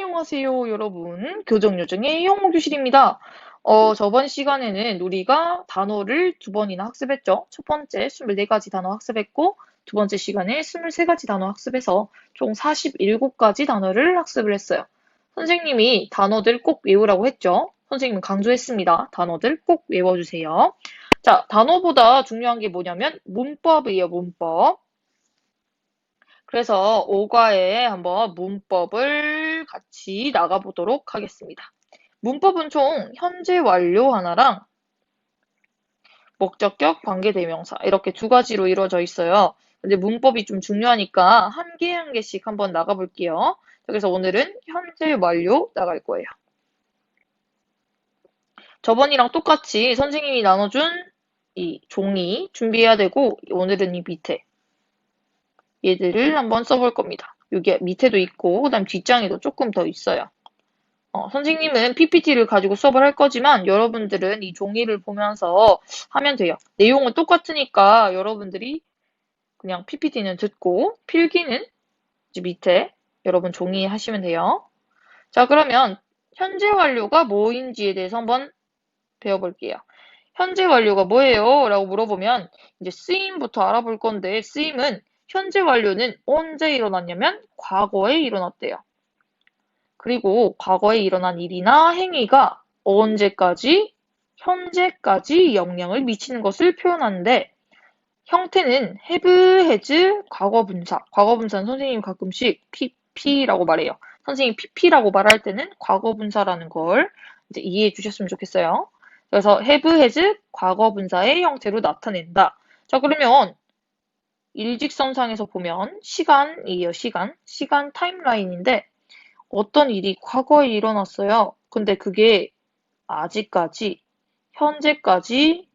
안녕하세요, 여러분. 교정요정의 영어교실입니다. 저번 시간에는 우리가 단어를 두 번이나 학습했죠. 첫 번째 24가지 단어 학습했고, 두 번째 시간에 23가지 단어 학습해서 총 47가지 단어를 학습을 했어요. 선생님이 단어들 꼭 외우라고 했죠. 선생님은 강조했습니다. 단어들 꼭 외워주세요. 자, 단어보다 중요한 게 뭐냐면 문법이에요, 문법. 그래서 오과에 한번 문법을 같이 나가보도록 하겠습니다. 문법은 총 현재 완료 하나랑 목적격, 관계대명사 이렇게 두 가지로 이루어져 있어요. 근데 문법이 좀 중요하니까 한 개 한 개씩 한번 나가볼게요. 그래서 오늘은 현재 완료 나갈 거예요. 저번이랑 똑같이 선생님이 나눠준 이 종이 준비해야 되고 오늘은 이 밑에 얘들을 한번 써볼 겁니다. 여기 밑에도 있고 그다음 뒷장에도 조금 더 있어요. 선생님은 PPT를 가지고 수업을 할 거지만 여러분들은 이 종이를 보면서 하면 돼요. 내용은 똑같으니까 여러분들이 그냥 PPT는 듣고 필기는 이제 밑에 여러분 종이 하시면 돼요. 자, 그러면 현재 완료가 뭐인지에 대해서 한번 배워볼게요. 현재 완료가 뭐예요? 라고 물어보면 이제 쓰임부터 알아볼 건데 쓰임은 현재 완료는 언제 일어났냐면 과거에 일어났대요. 그리고 과거에 일어난 일이나 행위가 언제까지, 현재까지 영향을 미치는 것을 표현하는데 형태는 have, has, 과거분사. 과거분사는 선생님이 가끔씩 pp라고 말해요. 선생님이 pp라고 말할 때는 과거분사라는 걸 이제 이해해 주셨으면 좋겠어요. 그래서 have, has, 과거분사의 형태로 나타낸다. 자, 그러면 일직선상에서 보면 시간이에요, 시간. 시간 타임라인인데 어떤 일이 과거에 일어났어요. 근데 그게 아직까지, 현재까지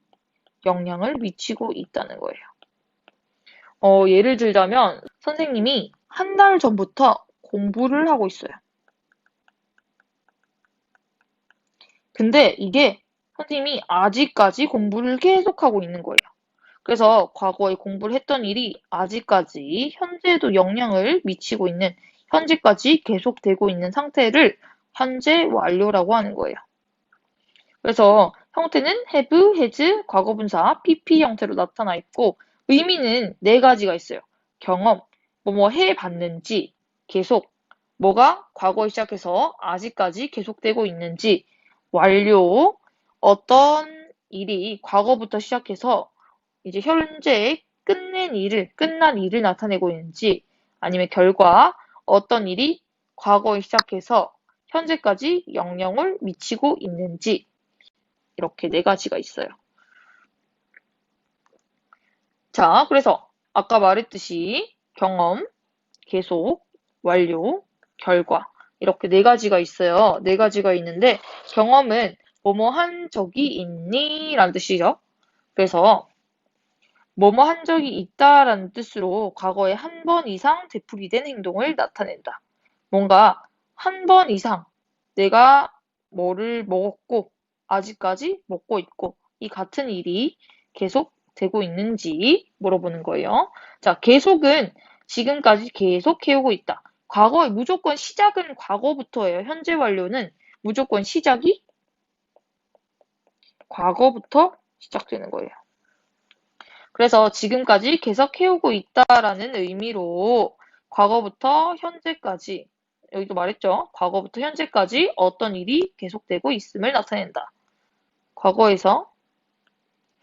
영향을 미치고 있다는 거예요. 예를 들자면 선생님이 한 달 전부터 공부를 하고 있어요. 근데 이게 선생님이 아직까지 공부를 계속하고 있는 거예요. 그래서 과거에 공부를 했던 일이 아직까지 현재에도 영향을 미치고 있는, 현재까지 계속되고 있는 상태를 현재 완료라고 하는 거예요. 그래서 형태는 have, has, 과거분사, pp 형태로 나타나 있고 의미는 네 가지가 있어요. 경험, 뭐뭐 해봤는지, 계속, 뭐가 과거에 시작해서 아직까지 계속되고 있는지, 완료, 어떤 일이 과거부터 시작해서 이제 현재에 끝난 일을 나타내고 있는지, 아니면 결과, 어떤 일이 과거에 시작해서 현재까지 영향을 미치고 있는지, 이렇게 네 가지가 있어요. 자, 그래서 아까 말했듯이 경험, 계속, 완료, 결과 이렇게 네 가지가 있어요. 네 가지가 있는데 경험은 뭐뭐 한 적이 있니? 라는 뜻이죠. 그래서 뭐뭐 한 적이 있다라는 뜻으로 과거에 한 번 이상 되풀이된 행동을 나타낸다. 뭔가 한 번 이상 내가 뭐를 먹었고 아직까지 먹고 있고 이 같은 일이 계속 되고 있는지 물어보는 거예요. 자, 계속은 지금까지 계속 해오고 있다. 과거에 무조건 시작은 과거부터예요. 현재 완료는 무조건 시작이 과거부터 시작되는 거예요. 그래서 지금까지 계속 해오고 있다라는 의미로 과거부터 현재까지, 여기도 말했죠. 과거부터 현재까지 어떤 일이 계속되고 있음을 나타낸다. 과거에서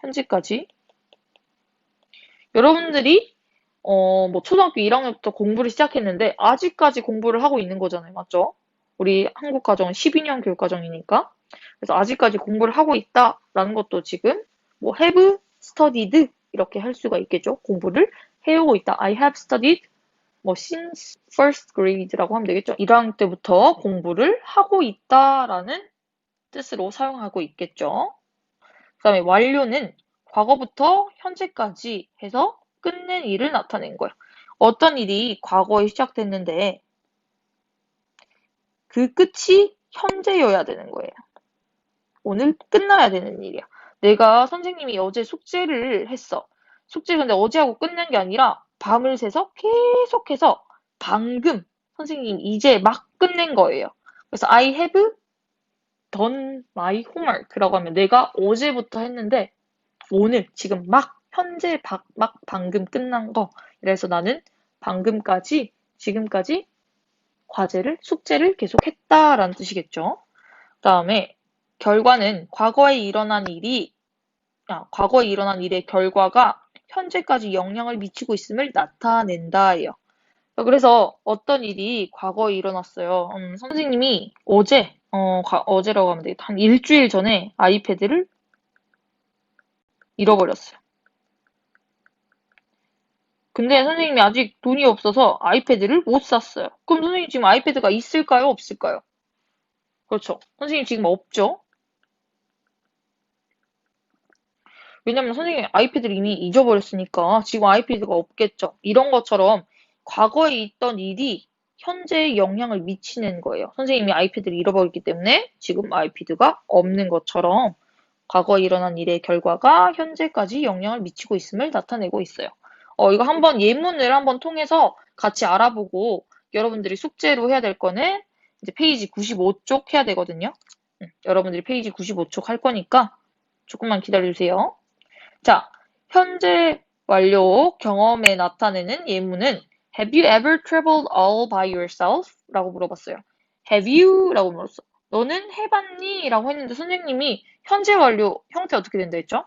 현재까지. 여러분들이 뭐 초등학교 1학년부터 공부를 시작했는데 아직까지 공부를 하고 있는 거잖아요. 맞죠? 우리 한국 가정은 12년 교육 과정이니까. 그래서 아직까지 공부를 하고 있다라는 것도 지금 뭐 have studied 이렇게 할 수가 있겠죠. 공부를 해오고 있다. I have studied 뭐 since first grade라고 하면 되겠죠. 1학년 때부터 공부를 하고 있다라는 뜻으로 사용하고 있겠죠. 그다음에 완료는 과거부터 현재까지 해서 끝낸 일을 나타낸 거예요. 어떤 일이 과거에 시작됐는데 그 끝이 현재여야 되는 거예요. 오늘 끝나야 되는 일이야. 내가 선생님이 어제 숙제를 했어. 숙제 근데 어제 하고 끝낸 게 아니라 밤을 새서 계속해서 방금 선생님 이제 막 끝낸 거예요. 그래서 I have done my homework라고 하면 내가 어제부터 했는데 오늘 지금 막 현재 막 방금 끝난 거. 그래서 나는 방금까지 지금까지 숙제를 계속했다라는 뜻이겠죠. 그다음에 결과는 과거에 일어난 일의 결과가 현재까지 영향을 미치고 있음을 나타낸다예요. 그래서 어떤 일이 과거에 일어났어요. 선생님이 어제라고 하면 되겠다. 한 일주일 전에 아이패드를 잃어버렸어요. 근데 선생님이 아직 돈이 없어서 아이패드를 못 샀어요. 그럼 선생님 지금 아이패드가 있을까요? 없을까요? 그렇죠. 선생님 지금 없죠? 왜냐면 선생님이 아이패드를 이미 잊어버렸으니까 지금 아이패드가 없겠죠. 이런 것처럼 과거에 있던 일이 현재에 영향을 미치는 거예요. 선생님이 아이패드를 잃어버렸기 때문에 지금 아이패드가 없는 것처럼 과거에 일어난 일의 결과가 현재까지 영향을 미치고 있음을 나타내고 있어요. 이거 한번 예문을 한번 통해서 같이 알아보고 여러분들이 숙제로 해야 될 거는 이제 페이지 95쪽 해야 되거든요. 여러분들이 페이지 95쪽 할 거니까 조금만 기다려주세요. 자, 현재 완료 경험에 나타내는 예문은 Have you ever traveled all by yourself? 라고 물어봤어요. Have you? 라고 물었어. 너는 해봤니? 라고 했는데 선생님이 현재 완료 형태 어떻게 된다 했죠?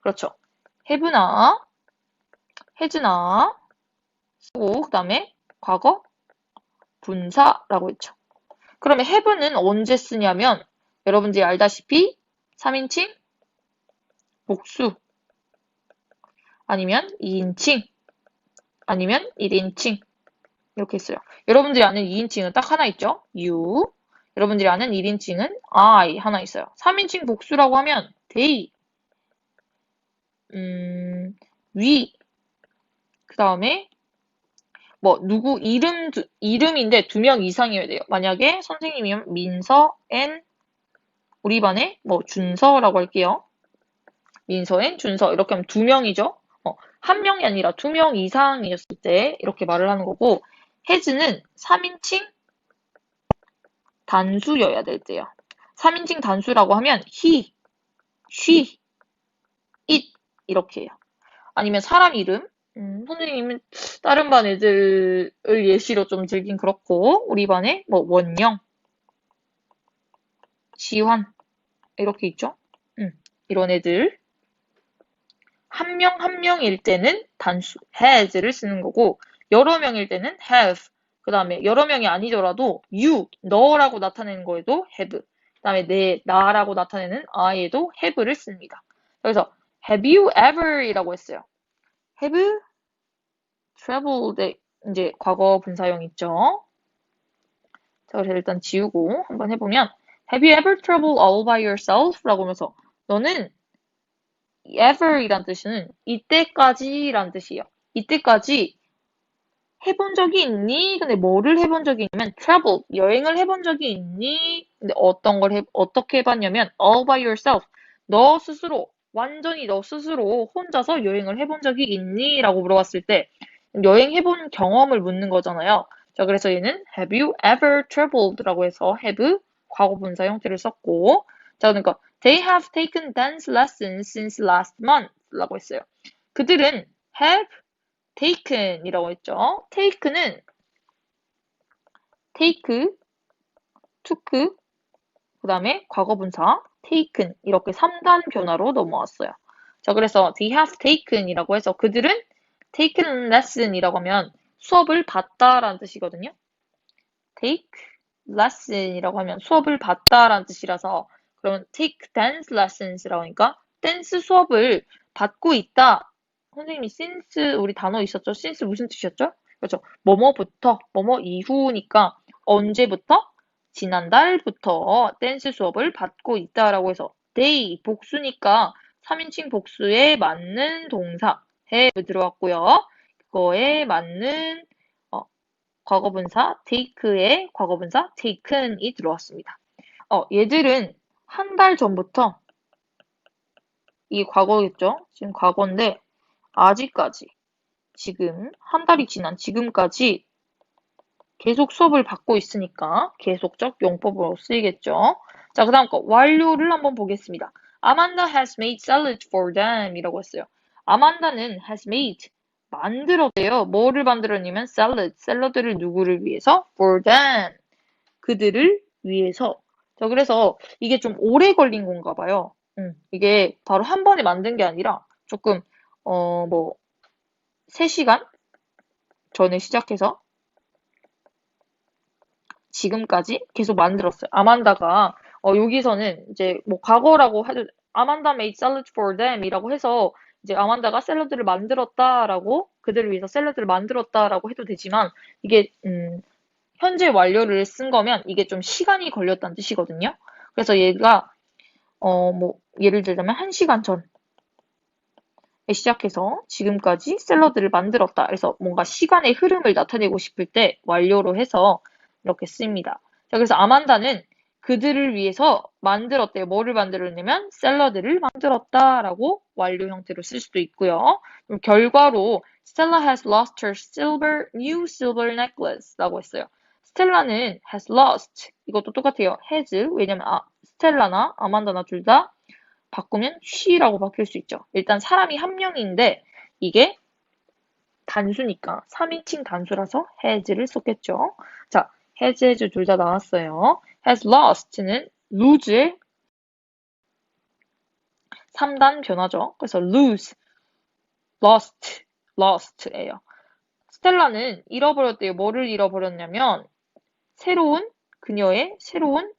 그렇죠. have나 has나 쓰고 그 다음에 과거 분사라고 했죠. 그러면 have는 언제 쓰냐면 여러분들이 알다시피 3인칭 복수 아니면 2인칭 아니면 1인칭 이렇게 있어요. 여러분들이 아는 2인칭은 딱 하나 있죠? you. 여러분들이 아는 1인칭은 I 하나 있어요. 3인칭 복수라고 하면 they, we, 그 다음에 뭐 누구 이름인데 2명 이상이어야 돼요. 만약에 선생님이면 민서, 앤, 우리 반에 뭐 준서라고 할게요. 민서, 앤, 준서 이렇게 하면 2명이죠. 1명이 아니라 2명 이상이었을 때 이렇게 말을 하는 거고 has는 3인칭 단수여야 될 때요. 3인칭 단수라고 하면 he, she, it 이렇게 해요. 아니면 사람 이름 선생님은 다른 반 애들을 예시로 좀 들긴 그렇고 우리 반에 뭐 원영, 지환 이렇게 있죠. 이런 애들 한 명 한 명일 때는 단수 has를 쓰는 거고 여러 명일 때는 have 그 다음에 여러 명이 아니더라도 you, 너라고 나타내는 거에도 have 그 다음에 나라고 나타내는 I에도 have를 씁니다. 그래서 have you ever 이라고 했어요. have traveled 이제 과거 분사형 있죠. 자, 그래서 일단 지우고 한번 해보면 have you ever traveled all by yourself? 라고 하면서 너는 ever이란 뜻은 이때까지란 뜻이에요. 이때까지 해본 적이 있니? 근데 뭐를 해본 적이 있냐면 travel, 여행을 해본 적이 있니? 근데 어떻게 해봤냐면 all by yourself, 너 스스로, 완전히 너 스스로 혼자서 여행을 해본 적이 있니? 라고 물어봤을 때 여행해본 경험을 묻는 거잖아요. 자, 그래서 얘는 have you ever traveled? 라고 해서 have 과거분사 형태를 썼고 자, 그러니까 they have taken dance lessons since last month 라고 했어요. 그들은 have taken이라고 했죠. take는 take, took, 그 다음에 과거분사 taken 이렇게 3단 변화로 넘어왔어요. 자, 그래서 they have taken이라고 해서 그들은 taken lesson이라고 하면 수업을 받다라는 뜻이거든요. take lesson이라고 하면 수업을 받다라는 뜻이라서 그러면 take dance lessons라고 하니까 댄스 수업을 받고 있다. 선생님이 since 우리 단어 있었죠? since 무슨 뜻이었죠? 그렇죠. 뭐뭐부터, 뭐뭐 이후니까 언제부터? 지난달부터 댄스 수업을 받고 있다라고 해서 they 복수니까 3인칭 복수에 맞는 동사 have 들어왔고요. 그거에 맞는 과거분사 take의 과거분사 taken이 들어왔습니다. 얘들은 한 달 전부터 이게 과거겠죠? 지금 과거인데 아직까지 지금 한 달이 지난 지금까지 계속 수업을 받고 있으니까 계속적 용법으로 쓰이겠죠. 자, 그 다음 거 완료를 한번 보겠습니다. Amanda has made salad for them 이라고 했어요. 아만다는 has made 만들었대요. 뭐를 만들었냐면 salad, 샐러드를 누구를 위해서? for them, 그들을 위해서. 자, 그래서 이게 좀 오래 걸린 건가 봐요. 이게 바로 한 번에 만든 게 아니라 조금 뭐 3시간 전에 시작해서 지금까지 계속 만들었어요. 아만다가 여기서는 이제 뭐 과거라고 해도 아만다 made salad for them 이라고 해서 이제 아만다가 샐러드를 만들었다라고 그들을 위해서 샐러드를 만들었다라고 해도 되지만 이게 현재 완료를 쓴 거면 이게 좀 시간이 걸렸다는 뜻이거든요. 그래서 얘가 뭐 예를 들자면 1시간 전에 시작해서 지금까지 샐러드를 만들었다. 그래서 뭔가 시간의 흐름을 나타내고 싶을 때 완료로 해서 이렇게 씁니다. 자, 그래서 아만다는 그들을 위해서 만들었대요. 뭐를 만들었냐면 샐러드를 만들었다라고 완료 형태로 쓸 수도 있고요. 그럼 결과로 Stella has lost her new silver necklace라고 했어요. 스텔라는 has lost 이것도 똑같아요. has 왜냐면 스텔라나 아만다나 둘 다 바꾸면 she라고 바뀔 수 있죠. 일단 사람이 한 명인데 이게 단수니까 3인칭 단수라서 has를 썼겠죠. 자, has 둘 다 나왔어요. has lost는 lose의 3단 변화죠. 그래서 lose, lost예요. 스텔라는 잃어버렸대요. 뭐를 잃어버렸냐면 그녀의 새로운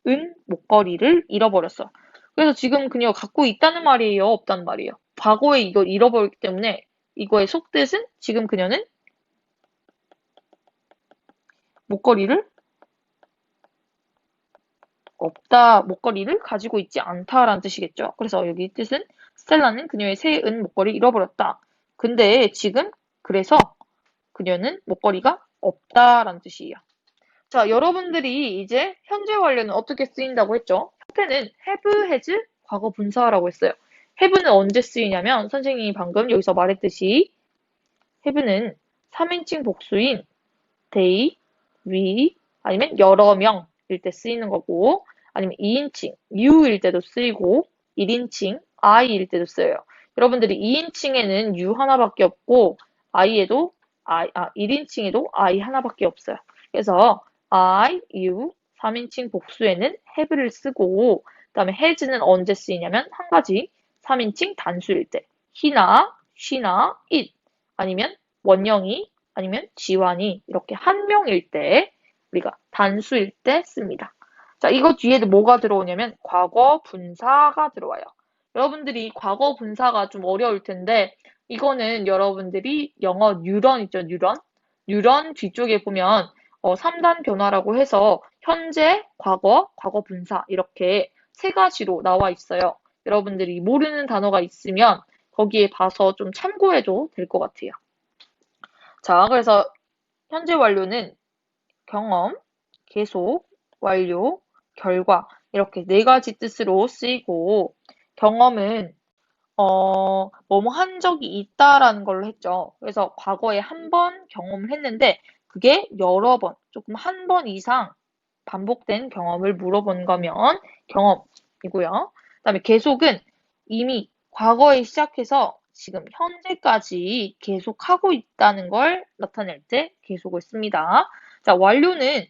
은 목걸이를 잃어버렸어. 그래서 지금 그녀가 갖고 있다는 말이에요? 없다는 말이에요? 과거에 이걸 잃어버렸기 때문에 이거의 속뜻은 지금 그녀는 목걸이를 목걸이를 가지고 있지 않다라는 뜻이겠죠. 그래서 여기 뜻은 스텔라는 그녀의 새 은 목걸이를 잃어버렸다. 근데 지금 그래서 그녀는 목걸이가 없다라는 뜻이에요. 자, 여러분들이 이제 현재 완료는 어떻게 쓰인다고 했죠? 형태는 have, has, 과거 분사라고 했어요. have는 언제 쓰이냐면 선생님이 방금 여기서 말했듯이 have는 3인칭 복수인 they, we, 아니면 여러 명일 때 쓰이는 거고 아니면 2인칭 you일 때도 쓰이고 1인칭 I일 때도 쓰여요. 여러분들이 2인칭에는 you 하나밖에 없고 I에도 1인칭에도 I 하나밖에 없어요. 그래서 I, you, 3인칭 복수에는 have를 쓰고 그다음에 has는 언제 쓰이냐면 한 가지 3인칭 단수일 때 he나 she나 it 아니면 원영이 아니면 지환이 이렇게 한 명일 때 우리가 단수일 때 씁니다. 자, 이거 뒤에도 뭐가 들어오냐면 과거 분사가 들어와요. 여러분들이 과거 분사가 좀 어려울 텐데 이거는 여러분들이 영어 뉴런 있죠, 뉴런? 뉴런 뒤쪽에 보면 3단 변화라고 해서 현재, 과거, 과거 분사 이렇게 세 가지로 나와 있어요. 여러분들이 모르는 단어가 있으면 거기에 봐서 좀 참고해도 될 것 같아요. 자, 그래서 현재 완료는 경험, 계속, 완료, 결과 이렇게 네 가지 뜻으로 쓰이고 경험은 뭐뭐 한 적이 있다라는 걸로 했죠. 그래서 과거에 한 번 경험을 했는데 그게 여러 번, 조금 한 번 이상 반복된 경험을 물어본 거면 경험이고요. 그다음에 계속은 이미 과거에 시작해서 지금 현재까지 계속하고 있다는 걸 나타낼 때 계속을 씁니다. 자, 완료는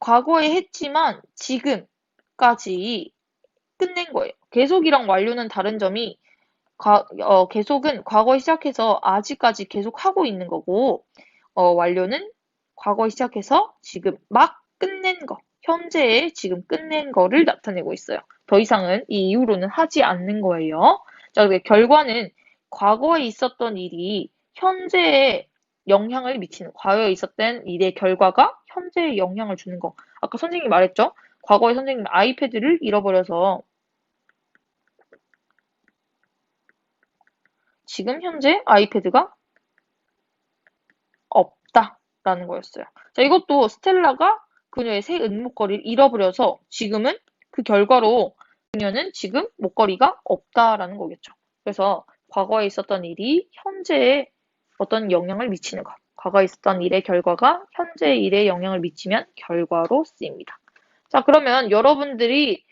과거에 했지만 지금까지 끝낸 거예요. 계속이랑 완료는 다른 점이 계속은 과거에 시작해서 아직까지 계속 하고 있는 거고, 완료는 과거에 시작해서 지금 막 끝낸 거, 현재에 지금 끝낸 거를 나타내고 있어요. 더 이상은 이 이후로는 하지 않는 거예요. 자, 결과는 과거에 있었던 일이 현재에 영향을 미치는, 과거에 있었던 일의 결과가 현재에 영향을 주는 거. 아까 선생님이 말했죠? 과거에 선생님이 아이패드를 잃어버려서 지금 현재 아이패드가 없다라는 거였어요. 자, 이것도 스텔라가 그녀의 새 은목걸이를 잃어버려서 지금은 그 결과로 그녀는 지금 목걸이가 없다라는 거겠죠. 그래서 과거에 있었던 일이 현재에 어떤 영향을 미치는 것. 과거에 있었던 일의 결과가 현재 일에 영향을 미치면 결과로 쓰입니다. 자, 그러면 여러분들이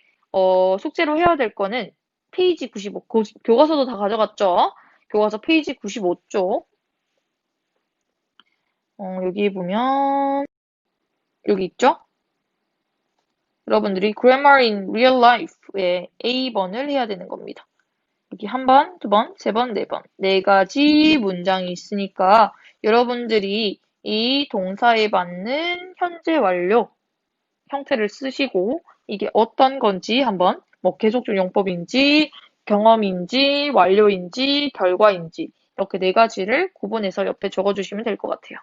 숙제로 해야 될 거는 페이지 95, 교과서도 다 가져갔죠? 교과서 페이지 95쪽. 여기 보면 여기 있죠? 여러분들이 grammar in real life의 A번을 해야 되는 겁니다. 여기 한 번, 두 번, 세 번, 네 번. 네 가지 문장이 있으니까 여러분들이 이 동사에 맞는 현재 완료 형태를 쓰시고 이게 어떤 건지 한번 뭐 계속적 용법인지 경험인지 완료인지 결과인지 이렇게 네 가지를 구분해서 옆에 적어주시면 될 것 같아요.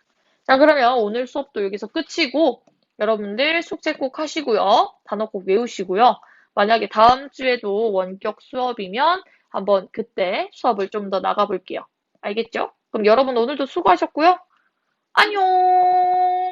자, 그러면 오늘 수업도 여기서 끝이고 여러분들 숙제 꼭 하시고요. 단어 꼭 외우시고요. 만약에 다음 주에도 원격 수업이면 한번 그때 수업을 좀 더 나가볼게요. 알겠죠? 그럼 여러분 오늘도 수고하셨고요. 안녕!